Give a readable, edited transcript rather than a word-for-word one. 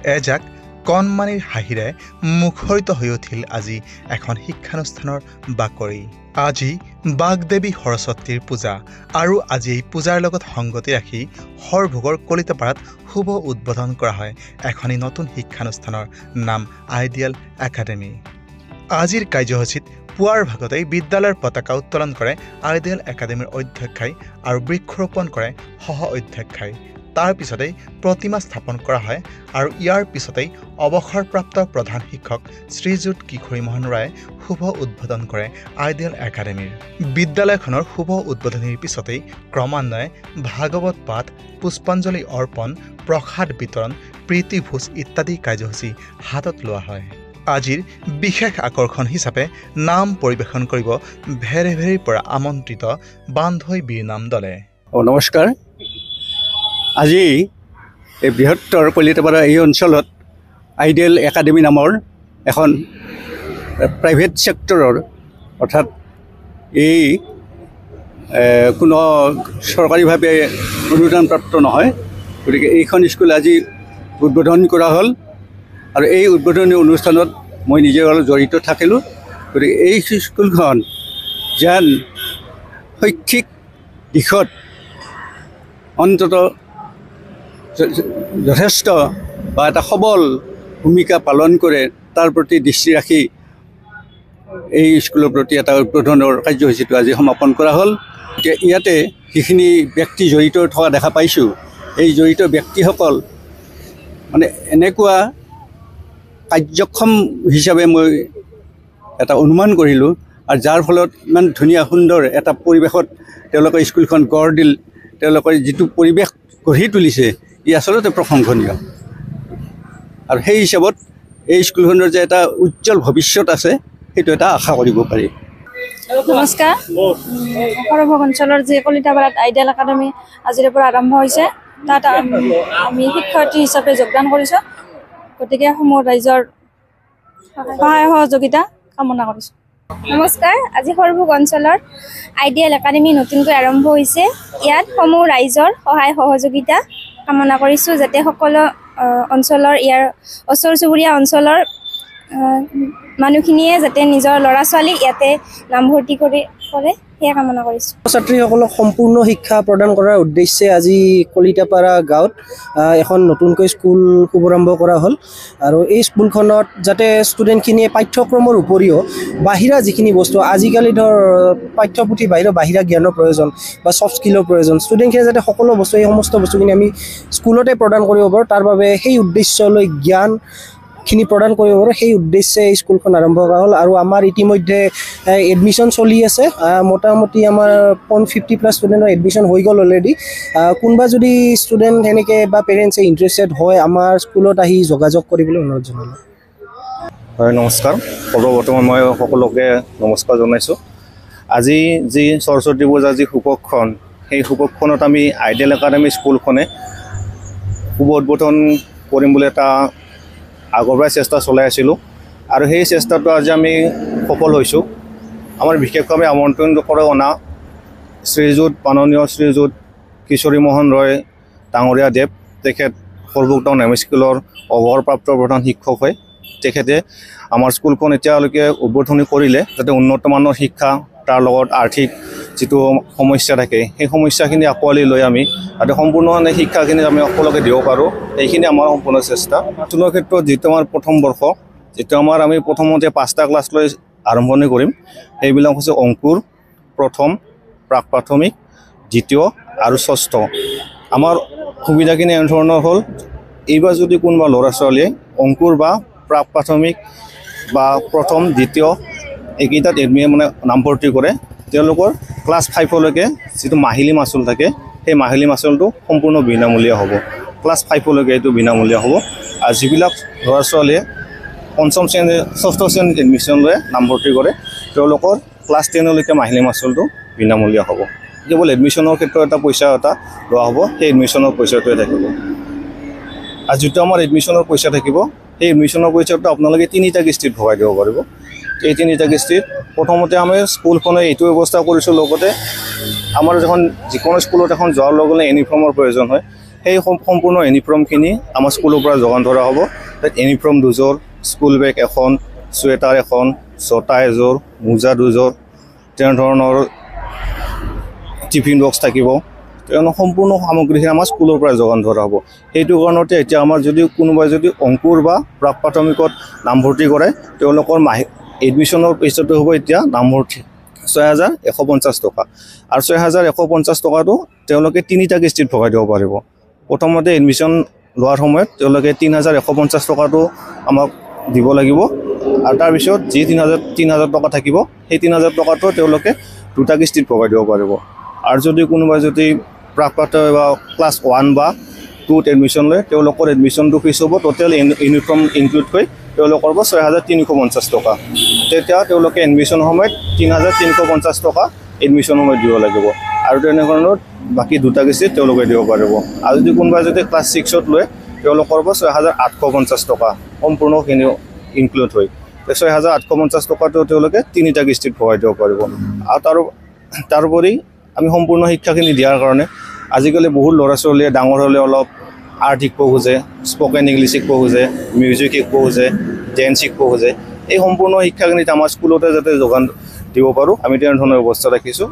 এজাক কণমানিৰ হাঁহিৰে মুখৰিত হৈ উঠিল আজি এখন শিক্ষানুষ্ঠানৰ বাকৰি। আজি বাগদেৱী সৰস্বতীৰ পূজা আৰু আজি এই পূজাৰ লগত সংগতি ৰাখি সৰভোগৰ কলিতাপাৰাত শুভ উদ্বোধন কৰা হয় এখনি নতুন শিক্ষানুষ্ঠানৰ নাম আইডিয়েল একাডেমি। আজিৰ কাৰ্যসূচীত পুৱাৰ ভাগতেই বিদ্যালয়ৰ পতাকা উত্তোলন কৰে আইডিয়েল একাডেমিৰ অধ্যক্ষাই আৰু বৃক্ষৰোপণ কৰে সহ অধ্যক্ষাই। তাৰ পিছতেই প্ৰতিমা স্থাপন কৰা হয় আৰু ইয়াৰ পিছতেই অৱসৰপ্ৰাপ্ত প্ৰধান শিক্ষক শ্ৰীযুত কিশোৰী মোহন ৰায়ে শুভ উদ্বোধন কৰে আইডিয়েল একাডেমিৰ। বিদ্যালয়খনৰ শুভ উদ্বোধনীৰ পিছতেই ক্ৰমান্বয়ে ভাগৱত পাঠ, পুষ্পাঞ্জলি অৰ্পণ, প্ৰসাদ বিতৰণ, প্ৰীতিভোজ ইত্যাদি কাৰ্যসূচী হাতত লোৱা হয়। আজিৰ বিশেষ আকৰ্ষণ হিচাপে নাম পৰিৱেশন কৰিব ভেৰেভেৰিৰ পৰা আমন্ত্ৰিত বান্ধৈ বীৰনাম দলে। নমস্কাৰ। আজি এই বৃহত্তৰ কলিতাপাৰা এই অঞ্চলত আইডিয়েল একাডেমি নামৰ এখন প্ৰাইভেট ছেক্টৰৰ অৰ্থাৎ এই কোনো চৰকাৰীভাৱে অনুদানপ্ৰাপ্ত নহয়, গতিকে এইখন স্কুল আজি উদ্বোধন কৰা হ'ল আৰু এই উদ্বোধনী অনুষ্ঠানত মই নিজে অলপ জড়িত থাকিলোঁ। গতিকে এই স্কুলখন যেন শৈক্ষিক দিশত অন্তত যথেষ্ট বা এটা সবল ভূমিকা পালন কৰে তাৰ প্ৰতি দৃষ্টি ৰাখি এই স্কুলৰ প্ৰতি এটা উদ্বোধনৰ কাৰ্যসূচীটো আজি সমাপন কৰা হ'ল। এতিয়া ইয়াতে যিখিনি ব্যক্তি জড়িত থকা দেখা পাইছোঁ, এই জড়িত ব্যক্তিসকল মানে এনেকুৱা কাৰ্যক্ষম হিচাপে মই এটা অনুমান কৰিলোঁ আৰু যাৰ ফলত ইমান ধুনীয়া সুন্দৰ এটা পৰিৱেশত তেওঁলোকে স্কুলখন গঢ় দিল, তেওঁলোকৰ যিটো পৰিৱেশ গঢ়ি তুলিছে ই আচলতে প্ৰশংসনীয়। আৰু সেই হিচাপত এই স্কুলখনৰ যে এটা উজ্জ্বল ভৱিষ্যত আছে সেইটো এটা আশা কৰিব পাৰি। নমস্কাৰ। সৰভোগ অঞ্চলৰ যি কলিতাপাৰাত আইডিয়েল একাডেমি আজিৰে পৰা আৰম্ভ হৈছে, তাত আমি শিক্ষাৰ্থী হিচাপে যোগদান কৰিছোঁ। গতিকে সমূহ ৰাইজৰ সহায় সহযোগিতা কামনা কৰিছোঁ। নমস্কাৰ। আজি সৰভোগ অঞ্চলৰ আইডিয়েল একাডেমি নতুনকৈ আৰম্ভ হৈছে। ইয়াত সমূহ ৰাইজৰ সহায় সহযোগিতা কামনা কৰিছোঁ, যাতে সকলো অঞ্চলৰ ইয়াৰ ওচৰ চুবুৰীয়া অঞ্চলৰ মানুহখিনিয়ে যাতে নিজৰ ল'ৰা ছোৱালী ইয়াতে নামভৰ্তি কৰে সেয়া কামনা কৰিছোঁ। ছাত্ৰীসকলক সম্পূৰ্ণ শিক্ষা প্ৰদান কৰাৰ উদ্দেশ্যে আজি কলিতাপাৰা গাঁৱত এখন নতুনকৈ স্কুল শুভাৰম্ভ কৰা হ'ল আৰু এই স্কুলখনত যাতে ষ্টুডেণ্টখিনিয়ে পাঠ্যক্ৰমৰ উপৰিও বাহিৰা যিখিনি বস্তু আজিকালি ধৰ পাঠ্যপুথি বাহিৰা জ্ঞানৰ প্ৰয়োজন বা ছফ্ট স্কিলৰ প্ৰয়োজন, ষ্টুডেণ্টখিনিয়ে যাতে সকলো বস্তু এই সমস্ত বস্তুখিনি আমি স্কুলতে প্ৰদান কৰিব পাৰোঁ, তাৰ বাবে সেই উদ্দেশ্যলৈ জ্ঞানখিনি প্ৰদান কৰিব পাৰোঁ, সেই উদ্দেশ্যে এই স্কুলখন আৰম্ভ কৰা হ'ল। আৰু আমাৰ ইতিমধ্যে এডমিশ্যন চলি আছে, মোটামুটি আমাৰ 50+ ষ্টুডেণ্টৰ এডমিশ্যন হৈ গ'ল অলৰেডি। কোনোবা যদি ষ্টুডেণ্ট সেনেকৈ বা পেৰেণ্টছে ইণ্টাৰেষ্টেড হয় আমাৰ স্কুলত আহি যোগাযোগ কৰিবলৈ অনুৰোধ জনালোঁ। হয়, নমস্কাৰ। সৰ্বপ্ৰথমে মই সকলোকে নমস্কাৰ জনাইছোঁ। আজি যি সৰস্বতী পূজাৰ যি শুভক্ষণ, সেই শুভক্ষণত আমি আইডিয়েল একাডেমি স্কুলখনে শুভ উদ্বোধন কৰিম বুলি এটা আগৰ পৰাই চেষ্টা চলাই আছিলোঁ আৰু সেই চেষ্টাটো আজি আমি সফল হৈছোঁ। আমাৰ বিশেষভাৱে আমন্ত্ৰণ কৰি অনা মাননীয় শ্ৰীযুত কিশোৰী মোহন ৰয় ডাঙৰীয়া দেৱ, তেখেত সৰভোগ টাউন এম স্কুলৰ অৱসৰপ্ৰাপ্ত প্ৰধান শিক্ষক হয়। তেখেতে আমাৰ স্কুলখন এতিয়ালৈকে উদ্বোধনী কৰিলে যাতে উন্নতমানৰ শিক্ষা, তাৰ লগত আৰ্থিক যিটো সমস্যা থাকে সেই সমস্যাখিনি আঁকোৱালি লৈ আমি যাতে সম্পূৰ্ণ শিক্ষাখিনি আমি সকলোকে দিব পাৰোঁ, সেইখিনি আমাৰ সম্পূৰ্ণ চেষ্টা। নতুনৰ ক্ষেত্ৰত যিটো আমাৰ প্ৰথম বৰ্ষ, যিটো আমি প্ৰথমতে 5টা ক্লাছ লৈ আৰম্ভণি কৰিম, সেইবিলাক হৈছে অংকুৰ, প্ৰথম, প্ৰাক প্ৰাথমিক, দ্বিতীয় আৰু ষষ্ঠ। আমাৰ সুবিধাখিনি এনেধৰণৰ হ'ল, এইবাৰ যদি কোনোবা ল'ৰা ছোৱালীয়ে অংকুৰ বা প্ৰাক প্ৰাথমিক বা প্ৰথম, দ্বিতীয় এইকেইটাত নামভৰ্তি কৰে, তেওঁলোকৰ ক্লাছ 5লৈকে যিটো মাহিলী মাচুল থাকে সেই মাহিলী মাচুলটো সম্পূৰ্ণ বিনামূলীয়া হ'ব। ক্লাছ 5লৈকে এইটো বিনামূলীয়া হ'ব। আৰু যিবিলাক ল'ৰা ছোৱালীয়ে পঞ্চম শ্ৰেণী, ষষ্ঠ শ্ৰেণীত এডমিশ্যন লৈ নামভৰ্তি কৰে, তেওঁলোকৰ ক্লাছ 10লৈকে মাহিলী মাচুলটো বিনামূলীয়া হ'ব। কেৱল এডমিশ্যনৰ ক্ষেত্ৰত এটা পইচা লোৱা হ'ব, সেই এডমিশ্যনৰ পইচাটোৱে থাকিব। আৰু যিটো আমাৰ এডমিশ্যনৰ পইচা থাকিব, সেই এডমিশ্যনৰ পইচাটো আপোনালোকে 3টা কিস্তিত ভগাই দিব পাৰিব। এই 3টা কিস্তিত প্ৰথমতে আমি স্কুলখনে এইটো ব্যৱস্থা কৰিছোঁ, লগতে আমাৰ যিখন যিকোনো স্কুলত এখন যোৱাৰ লগে লগে ইউনিফৰ্মৰ প্ৰয়োজন হয়, সেই সম্পূৰ্ণ ইউনিফৰ্মখিনি আমাৰ স্কুলৰ পৰা যোগান ধৰা হ'ব। তাত ইউনিফৰ্ম দুযোৰ, স্কুল বেগ এখন, চুৱেটাৰ এখন, জোতা এযোৰ, মোজা দুযোৰ, তেনেধৰণৰ টিফিন বক্স থাকিব। সম্পূৰ্ণ সামগ্ৰীখিনি আমাৰ স্কুলৰ পৰা যোগান ধৰা হ'ব। সেইটো কাৰণতে এতিয়া আমাৰ যদি কোনোবাই যদি অংকুৰ বা প্ৰাক প্ৰাথমিকত নামভৰ্তি কৰে, তেওঁলোকৰ এডমিশ্যনৰ পইচাটো হ'ব এতিয়া নামভৰ্তি 6,150 টকা। আৰু 6,150 টকাটো তেওঁলোকে 3টা কিস্তিত ভগাই দিব পাৰিব। প্ৰথমতে এডমিশ্যন লোৱাৰ সময়ত তেওঁলোকে 3,150 টকাটো আমাক দিব লাগিব, আৰু তাৰপিছত যি 3,000 টকা থাকিব সেই 3,000 টকাটো তেওঁলোকে 2টা কিস্তিত ভগাই দিব পাৰিব। আৰু যদি কোনোবাই যদি প্ৰাক প্ৰাথমিক বা ক্লাছ 1 বা 2ত এডমিশ্যন লয়, তেওঁলোকৰ এডমিশ্যনটো ফিজ হ'ব টোটেল ইউনিফৰ্ম ইনক্লুড কৰি তেওঁলোকৰ 6,350 টকা। তেতিয়া তেওঁলোকে এডমিশ্যন সময়ত 3,350 টকা এডমিশ্যন সময়ত দিব লাগিব, আৰু তেনেধৰণৰ বাকী 2টা কিস্তিত তেওঁলোকে দিব পাৰিব। আৰু যদি কোনোবাই যদি ক্লাছ 6ত লয়, তেওঁলোকৰ 6,850 টকা সম্পূৰ্ণখিনি ইনক্লুড হৈ। 6,850 টকাটো তেওঁলোকে 3টা কিস্তিত ভগাই দিব পাৰিব। আৰু তাৰোপৰি আমি সম্পূৰ্ণ শিক্ষাখিনি দিয়াৰ কাৰণে আজিকালি বহুত ল'ৰা ছোৱালীয়ে ডাঙৰ হ'লে অলপ আৰ্ট শিকিব খোজে, স্পকেন ইংলিছ শিকিব খোজে, মিউজিক শিকিব খোজে, ডেন্স শিকিব খোজে। এই সম্পূৰ্ণ শিক্ষাখিনিত আমাৰ স্কুলতে যাতে যোগান দিব পাৰোঁ, আমি তেনেধৰণৰ ব্যৱস্থা ৰাখিছোঁ।